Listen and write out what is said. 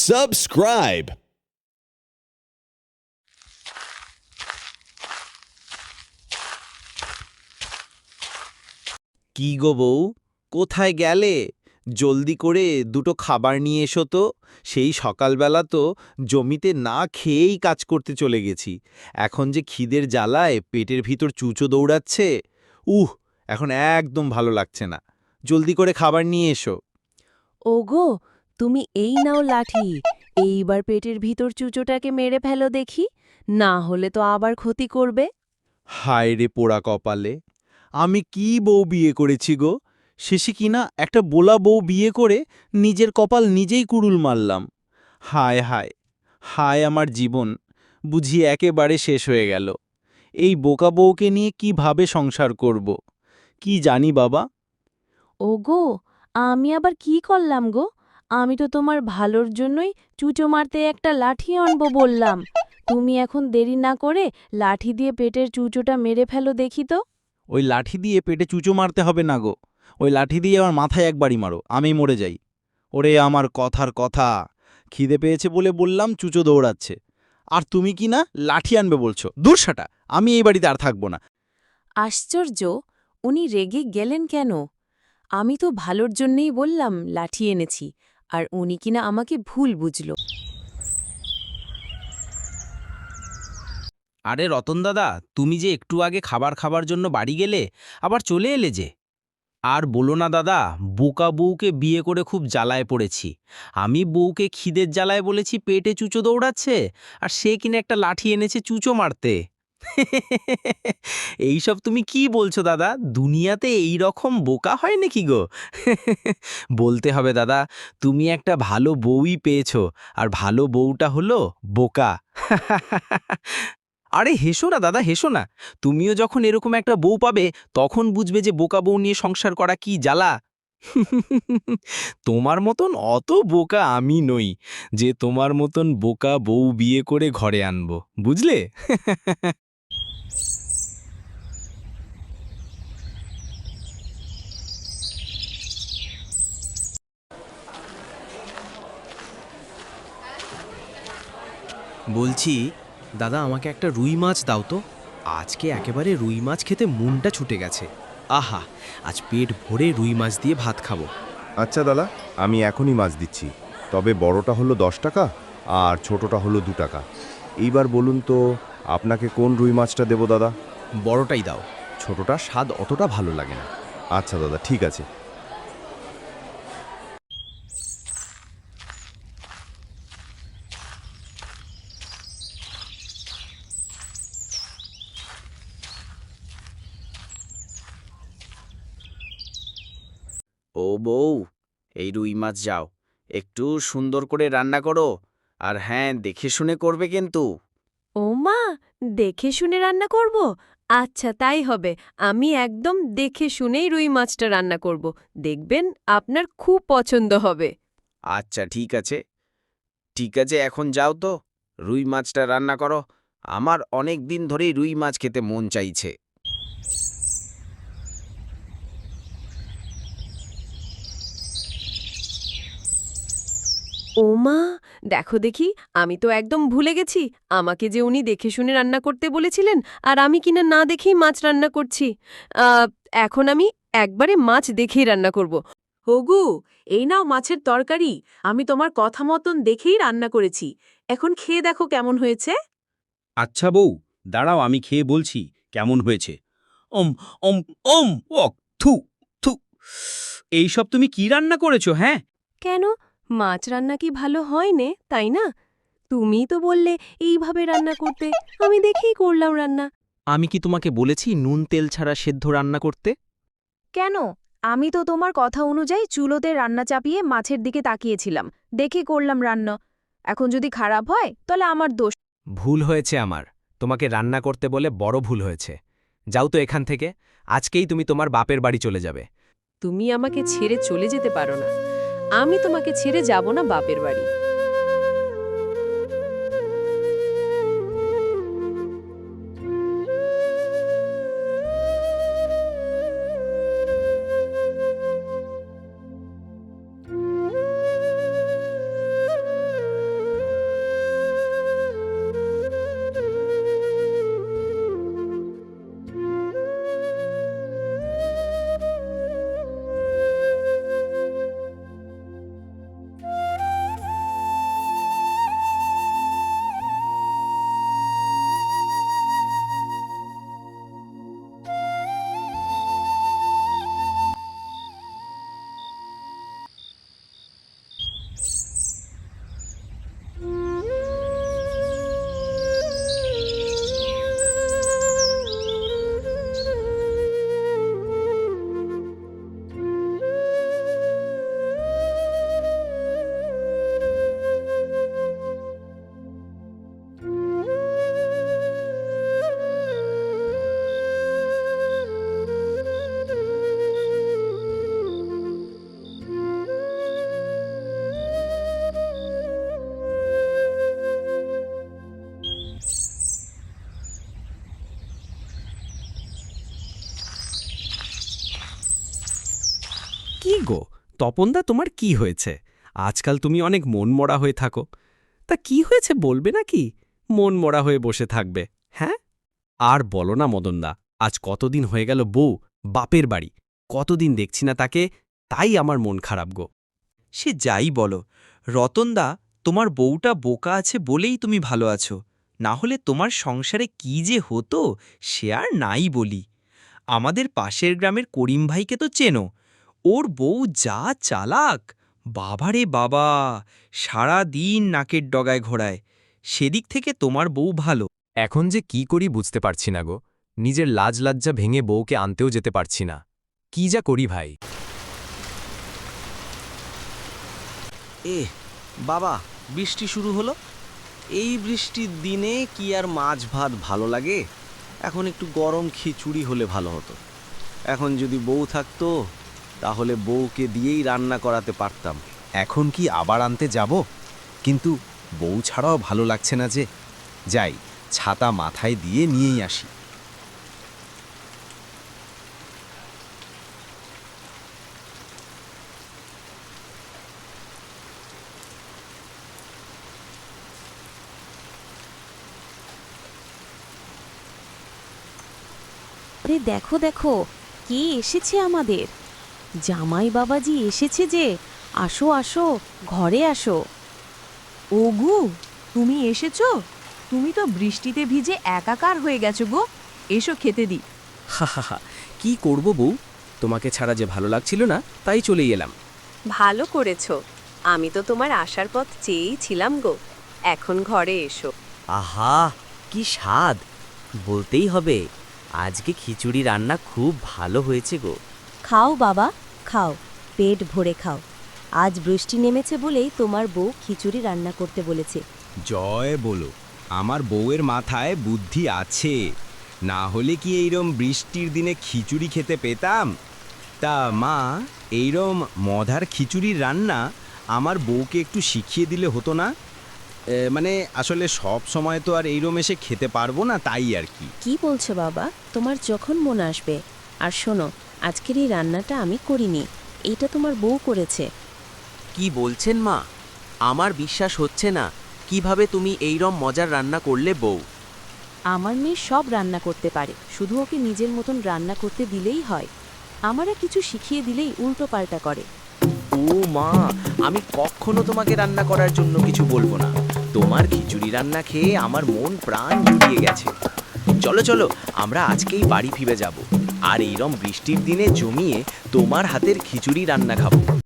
Subscribe. কি গো বউ, কোথায় গেলে? জলদি করে দুটো খাবার নিয়ে এসো তো। সেই সকালবেলা তো জমিতে না খেয়েই কাজ করতে চলে গেছি। এখন যে খিদের জ্বালায় পেটের ভিতর চুচো দৌড়াচ্ছে। এখন একদম ভালো লাগছে না। জলদি করে খাবার নিয়ে এসো। ওগো, তুমি এই নাও লাঠি। এইবার পেটের ভিতর চুচোটাকে মেরে ফেলো দেখি, না হলে তো আবার ক্ষতি করবে। হায় রে পোড়া কপালে, আমি কি বউ বিয়ে করেছি গো? শেষে কিনা একটা বোলা বউ বিয়ে করে নিজের কপাল নিজেই কুড়ুল মারলাম। হায় হায় হায়, আমার জীবন বুঝি একেবারে শেষ হয়ে গেল। এই বোকা বউকে নিয়ে কিভাবে সংসার করব কি জানি বাবা। ওগো, আমি আবার কি করলাম গো? আমি তো তোমার ভালোর জন্যই চুচো মারতে একটা লাঠি আনবো বললাম। তুমি এখন দেরি না করে লাঠি দিয়ে পেটের চুচোটা মেরে ফেলো দেখি তো। ওই লাঠি দিয়ে পেটে চুচো মারতে হবে না গো, ওই লাঠি দিয়ে আমার মাথায় একবারই মারো, আমি মরে যাই। ওরে আমার কথার কথা, খিদে পেয়েছে বলে বললাম, চুচো দৌড়াচ্ছে, আর তুমি কি না লাঠি আনবে বলছো? দূর শাটা, আমি এই বাড়িতে আর থাকবো না। আশ্চর্য, উনি রেগে গেলেন কেন? আমি তো ভালোর জন্যেই বললাম লাঠি এনেছি, আর উনি কিনা আমাকে ভুল বুঝল। আরে রতন দাদা, তুমি যে একটু আগে খাবার খাবার জন্য বাড়ি গেলে, আবার চলে এলে যে? আর বলো না দাদা, বোকা বউকে বিয়ে করে খুব জ্বালায় পড়েছি। আমি বউকে খিদের জ্বালায় বলেছি পেটে চুচো দৌড়াচ্ছে, আর সে কিনা একটা লাঠি এনেছে চুচো মারতে। এইসব তুমি কি বলছো দাদা? দুনিয়াতে এই রকম বোকা হয় নাকি গো? বলতে হবে দাদা, তুমি একটা ভালো বউই পেয়েছো, আর ভালো বউটা হলো বোকা। আরে হেসো না দাদা, হেসো না। তুমিও যখন এরকম একটা বউ পাবে, তখন বুঝবে যে বোকা বউ নিয়ে সংসার করা কি জ্বালা। তোমার মতন অত বোকা আমি নই যে তোমার মতন বোকা বউ বিয়ে করে ঘরে আনবো, বুঝলে? বলছি দাদা, আমাকে একটা রুই মাছ দাও তো। আজকে একেবারে রুই মাছ খেতে মনটা ছুটে গেছে। আহা, আজ পেট ভরে রুই মাছ দিয়ে ভাত খাবো। আচ্ছা দাদা, আমি এখনই মাছ দিচ্ছি। তবে বড়টা হলো 10 টাকা আর ছোটটা হলো 2 টাকা। এইবার বলুন তো আপনাকে কোন রুই মাছটা দেবো দাদা? বড়টাই দাও, ছোটটার স্বাদ অতটা ভালো লাগে না। আচ্ছা দাদা, ঠিক আছে। ও বউ, এই রুই মাছ যাও, একটু সুন্দর করে রান্না করো, আর হ্যাঁ, দেখে শুনে করবে কিন্তু। ও মা, দেখে শুনে রান্না করব? আচ্ছা, তাই হবে। আমি একদম দেখে শুনেই রুই মাছটা রান্না করব। দেখবেন আপনার খুব পছন্দ হবে। আচ্ছা ঠিক আছে, ঠিক আছে, এখন যাও তো, রুই মাছটা রান্না করো। আমার অনেক দিন ধরেই রুই মাছ খেতে মন চাইছে। ও মা, দেখো দেখি, আমি তো একদম ভুলে গেছি আমাকে যে উনি দেখে শুনে রান্না করতে বলেছিলেন, আর আমি কিনা না দেখেই মাছ রান্না করছি। আহ, এখন আমি একবারে মাছ দেখেই রান্না করব। হগু, এই নাও মাছের তরকারি। আমি তোমার কথা মতন দেখেই রান্না করেছি। এখন খেয়ে দেখো কেমন হয়েছে। আচ্ছা বউ, দাঁড়াও, আমি খেয়ে বলছি কেমন হয়েছে। ওম ওম ওম ওক থু থু। এইসব তুমি কি রান্না করেছো? হ্যাঁ, কেন, মাছ রান্না কি ভালো হয় নে, তাই না? তুমিই তো বললে এইভাবে রান্না করতে, আমি দেখেই করলাম রান্না। আমি কি তোমাকে বলেছি নুন তেল ছাড়া সেদ্ধ রান্না করতে? কেন? আমি তো তোমার কথা অনুযায়ী চুলোতে রান্না চাপিয়ে মাছের দিকে তাকিয়েছিলাম, দেখে করলাম রান্না। এখন যদি খারাপ হয় তাহলে আমার দোষ। ভুল হয়েছে আমার, তোমাকে রান্না করতে বলে বড় ভুল হয়েছে। যাও তো এখান থেকে, আজকেই তুমি তোমার বাপের বাড়ি চলে যাবে। তুমি আমাকে ছেড়ে চলে যেতে পারো না। আমি তোমাকে ছেড়ে যাব না বাপের বাড়ি। তপনদা, তোমার কি হয়েছে? আজকাল তুমি অনেক মনমরা হয়ে থাকো। তা কি হয়েছে বলবে নাকি? মনমরা হয়ে বসে থাকবে, হ্যাঁ? আর বলো না মদনদা, আজ কতদিন হয়ে গেল বউ বাপের বাড়ি, কতদিন দেখছি না তাকে, তাই আমার মন খারাপ গো। সে যাই বলো, রতনদা, তোমার বউটা বোকা আছে বলেই তুমি ভালো আছো, না হলে তোমার সংসারে কি যে হতো সে আর নাই বলি। আমাদের পাশের গ্রামের করিম ভাইকে তো চেনো, ওর বউ যা চালাক, বাবারে বাবা, সারা দিন নাকের ডগায় ঘোরায়। সেদিক থেকে তোমার বউ ভালো। এখন যে কি করি বুঝতে পারছি না গো, নিজের লাজ লজ্জা ভেঙে বউকে আনতেও যেতে পারছি না। কি যা করি ভাই। বাবা, বৃষ্টি শুরু হলো। এই বৃষ্টির দিনে কি আর মাছ ভাত ভালো লাগে? এখন একটু গরম খিচুড়ি হলে ভালো হতো। এখন যদি বউ থাকতো তাহলে বউকে দিয়েই রান্না করাতে পারতাম। এখন কি আবার আনতে যাব? কিন্তু বউ ছাড়াও ভালো লাগছে না যে। যাই, ছাতা মাথায় দিয়ে নিয়েই আসি। আরে দেখো দেখো, কে এসেছে আমাদের? জামাই বাবাজি এসেছে যে। আসো আসো, ঘরে আসো। ওগু, তুমি এসেছো? তুমি তো বৃষ্টিতে ভিজে একাকার হয়ে গেছো গো। এসো খেতে দি। হা হা হা, কি করব বউ? তোমাকে ছাড়া যে ভালো লাগছিল না, তাই চলেই এলাম। ভালো করেছো, আমি তো তোমার আসার পথ চেয়েই ছিলাম গো। এখন ঘরে এসো। আহা, কি স্বাদ! বলতেই হবে, আজকে খিচুড়ি রান্না খুব ভালো হয়েছে গো। খাও বাবা, খাও, পেট ভরে খাও। আজ বৃষ্টি নেমেছে বলেই তোমার বউ খিচুড়ি রান্না করতে বলেছে। জয় বলো, আমার বউয়ের মাথায় বুদ্ধি আছে, না হলে কি এইরম বৃষ্টির দিনে খিচুড়ি খেতে পেতাম? তা মা, এইরম মধার খিচুড়ির রান্না আমার বউকে একটু শিখিয়ে দিলে হতো না? মানে আসলে সব সময় তো আর এইরম এসে খেতে পারবো না, তাই আর কি। কি বলছো বাবা? তোমার যখন মন আসবে। আর শোনো, আজকের এই রান্নাটা আমি করিনি, এইটা তোমার বউ করেছে। কি বলছেন মা? আমার বিশ্বাস হচ্ছে না। কিভাবে তুমি এইরম মজার রান্না করলে বউ? আমার মেয়ে সব রান্না করতে পারে, শুধু ওকে নিজের মতন রান্না করতে দিলেই হয়। আমারা কিছু শিখিয়ে দিলেই উল্টো পাল্টা করে। ও মা, আমি কখনো তোমাকে রান্না করার জন্য কিছু বলবো না। তোমার খিচুড়ি রান্না খেয়ে আমার মন প্রাণ জুড়িয়ে গেছে। চলো চলো, আমরা আজকেই বাড়ি ফিরে যাব, আর এইরম বৃষ্টির দিনে জমিয়ে তোমার হাতের খিচুড়ি রান্না খাবো।